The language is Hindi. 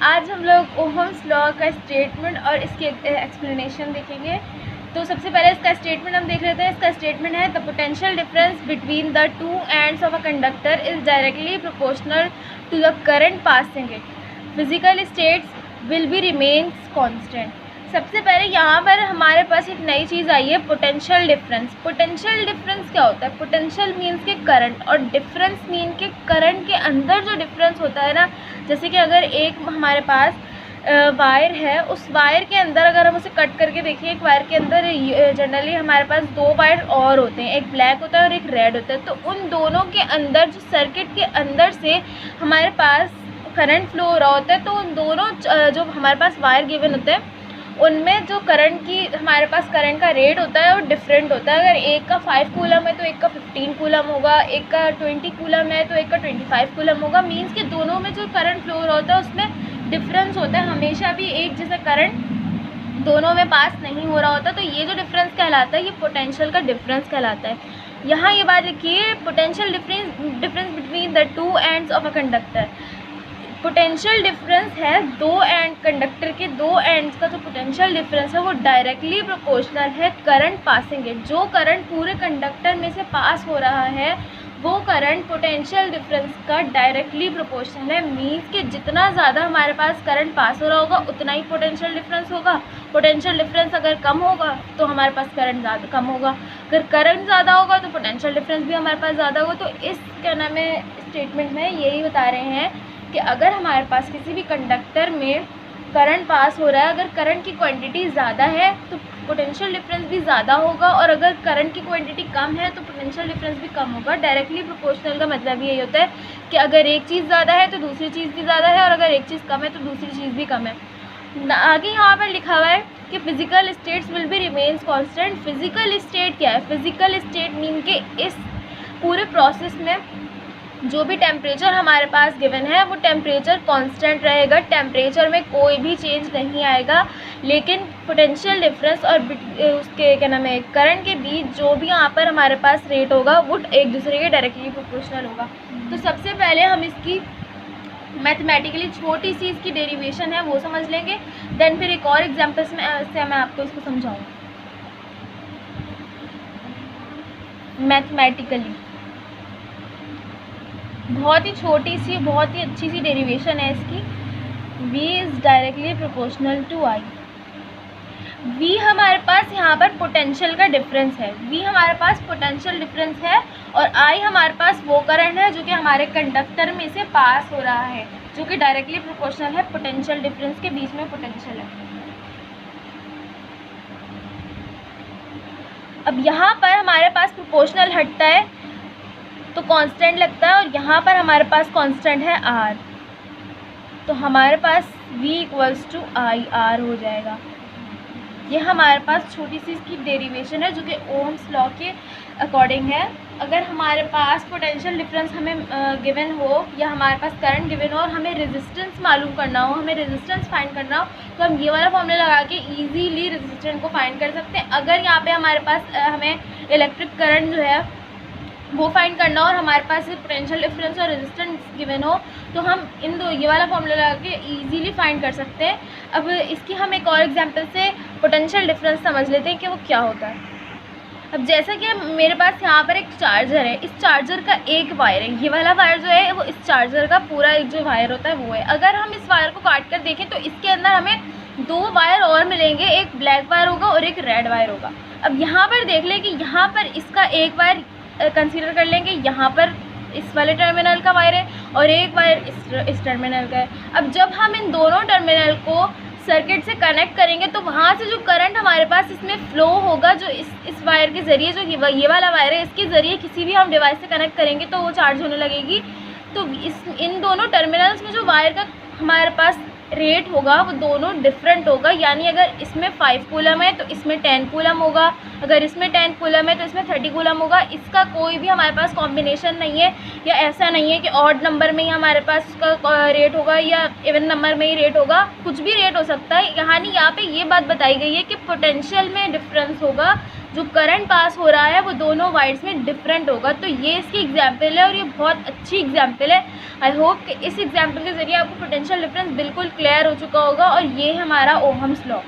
आज हम लोग ओहम्स लॉ का स्टेटमेंट और इसकी एक्सप्लेनेशन देखेंगे। तो सबसे पहले इसका स्टेटमेंट हम देख लेते हैं। इसका स्टेटमेंट है the potential difference between the two ends of a conductor is directly proportional to the current passing it. Physical states will be remains constant. सबसे पहले यहाँ पर हमारे पास एक नई चीज़ आई है, पोटेंशियल डिफरेंस। पोटेंशियल डिफरेंस क्या होता है? पोटेंशियल मीन्स के करंट और डिफरेंस मीन के करंट के अंदर जो डिफरेंस होता है ना, जैसे कि अगर एक हमारे पास वायर है, उस वायर के अंदर अगर हम उसे कट करके देखें, एक वायर के अंदर जनरली हमारे पास दो वायर और होते हैं, एक ब्लैक होता है और एक रेड होता है। तो उन दोनों के अंदर जो सर्किट के अंदर से हमारे पास करंट फ्लो हो रहा होता है, तो उन दोनों जो हमारे पास वायर गिवन होते हैं उनमें जो करंट की हमारे पास करंट का रेट होता है वो डिफरेंट होता है। अगर एक का 5 कूलम है तो एक का 15 कूलम होगा, एक का 20 कूलम है तो एक का 25 कूलम होगा। मीन्स कि दोनों में जो करंट फ्लो हो रहा होता है उसमें डिफरेंस होता है। हमेशा भी एक जैसा करंट दोनों में पास नहीं हो रहा होता। तो ये जो डिफरेंस कहलाता है ये पोटेंशियल का डिफरेंस कहलाता है। यहाँ ये बात लिखिए, potential difference between the two ends of a conductor. Potential difference है दो एंड कंडक्टर के दो एंड्स का जो पोटेंशियल डिफरेंस है वो डायरेक्टली प्रोपोर्शनल है करंट पासिंग इट। जो करंट पूरे कंडक्टर में से पास हो रहा है वो करंट पोटेंशियल डिफरेंस का डायरेक्टली प्रोपोर्शनल है। मीन्स कि जितना ज़्यादा हमारे पास करंट पास हो रहा होगा उतना ही पोटेंशियल डिफरेंस होगा। पोटेंशियल डिफरेंस अगर कम होगा तो हमारे पास करंट ज़्यादा कम होगा, अगर करंट ज़्यादा होगा तो पोटेंशियल डिफरेंस भी हमारे पास ज़्यादा होगा। तो इस क्या नाम है स्टेटमेंट में यही बता रहे हैं कि अगर हमारे पास किसी भी कंडक्टर में करंट पास हो रहा है, अगर करंट की क्वांटिटी ज़्यादा है तो पोटेंशियल डिफरेंस भी ज़्यादा होगा, और अगर करंट की क्वांटिटी कम है तो पोटेंशियल डिफरेंस भी कम होगा। डायरेक्टली प्रोपोर्शनल का मतलब यही होता है कि अगर एक चीज़ ज़्यादा है तो दूसरी चीज़ भी ज़्यादा है, और अगर एक चीज़ कम है तो दूसरी चीज़ भी कम है। आगे यहाँ पर लिखा हुआ है कि physical states will be remains constant. Physical state क्या है? फिजिकल स्टेट मीन के इस पूरे प्रोसेस में जो भी टेम्परेचर हमारे पास गिवन है वो टेम्परेचर कांस्टेंट रहेगा, टेम्परेचर में कोई भी चेंज नहीं आएगा। लेकिन पोटेंशियल डिफरेंस और उसके क्या नाम है करंट के बीच जो भी यहाँ पर हमारे पास रेट होगा वो एक दूसरे के डायरेक्टली प्रोपोर्शनल होगा। तो सबसे पहले हम इसकी मैथमेटिकली छोटी सी इसकी डेरिवेशन है वो समझ लेंगे, देन फिर एक और एग्जाम्पल से मैं आपको इसको समझाऊँगी मैथमेटिकली। बहुत ही छोटी सी बहुत ही अच्छी सी डेरिवेशन है इसकी। v is directly proportional to i। v हमारे पास यहाँ पर पोटेंशियल का डिफरेंस है, v हमारे पास पोटेंशियल डिफरेंस है, और i हमारे पास वो करंट है जो कि हमारे कंडक्टर में से पास हो रहा है, जो कि डायरेक्टली प्रोपोर्शनल है पोटेंशियल डिफरेंस के बीच में पोटेंशियल है। अब यहाँ पर हमारे पास प्रोपोर्शनल हटता है तो कांस्टेंट लगता है, और यहाँ पर हमारे पास कांस्टेंट है r, तो हमारे पास v equals to I R हो जाएगा। ये हमारे पास छोटी सी इसकी डेरिवेशन है जो कि ओम्स लॉ के अकॉर्डिंग है। अगर हमारे पास पोटेंशियल डिफरेंस हमें गिवन हो या हमारे पास करंट गिवन हो और हमें रेजिस्टेंस मालूम करना हो, हमें रेजिस्टेंस फाइंड करना हो, तो हम ये वाला फॉर्मूला लगा के इजीली रेजिस्टेंस को फाइंड कर सकते हैं। अगर यहाँ पे हमारे पास हमें इलेक्ट्रिक करंट जो है वो फाइंड करना और हमारे पास पोटेंशियल डिफरेंस और रेजिस्टेंस गिवन हो तो हम इन दो ये वाला फॉर्मूला लगा के इजीली फाइंड कर सकते हैं। अब इसकी हम एक और एग्जांपल से पोटेंशियल डिफरेंस समझ लेते हैं कि वो क्या होता है। अब जैसा कि मेरे पास यहाँ पर एक चार्जर है, इस चार्जर का एक वायर है, ये वाला वायर जो है वो इस चार्जर का पूरा एक जो वायर होता है वो है। अगर हम इस वायर को काट कर देखें तो इसके अंदर हमें दो वायर और मिलेंगे, एक ब्लैक वायर होगा और एक रेड वायर होगा। अब यहाँ पर देख लें कि यहाँ पर इसका एक वायर कंसीडर कर लेंगे, यहाँ पर इस वाले टर्मिनल का वायर है और एक वायर इस टर्मिनल का है। अब जब हम इन दोनों टर्मिनल को सर्किट से कनेक्ट करेंगे तो वहाँ से जो करंट हमारे पास इसमें फ्लो होगा, जो इस वायर के ज़रिए, जो ये वाला वायर है इसके ज़रिए किसी भी हम डिवाइस से कनेक्ट करेंगे तो वो चार्ज होने लगेगी। तो इन दोनों टर्मिनल्स में जो वायर का हमारे पास रेट होगा वो दोनों डिफरेंट होगा। यानी अगर इसमें 5 कूलम है तो इसमें 10 कूलम होगा, अगर इसमें 10 कूलम है तो इसमें 30 कूलम होगा। इसका कोई भी हमारे पास कॉम्बिनेशन नहीं है, या ऐसा नहीं है कि ऑड नंबर में ही हमारे पास उसका रेट होगा या इवन नंबर में ही रेट होगा, कुछ भी रेट हो सकता है। यहाँ पे ये बात बताई गई है कि पोटेंशियल में डिफरेंस होगा जो करंट पास हो रहा है वो दोनों वायर्स में डिफरेंट होगा। तो ये इसकी एग्जाम्पल है और ये बहुत अच्छी एग्जाम्पल है। आई होप कि इस एग्जाम्पल के ज़रिए आपको पोटेंशियल डिफरेंस बिल्कुल क्लियर हो चुका होगा। और ये हमारा ओहम्स लॉ।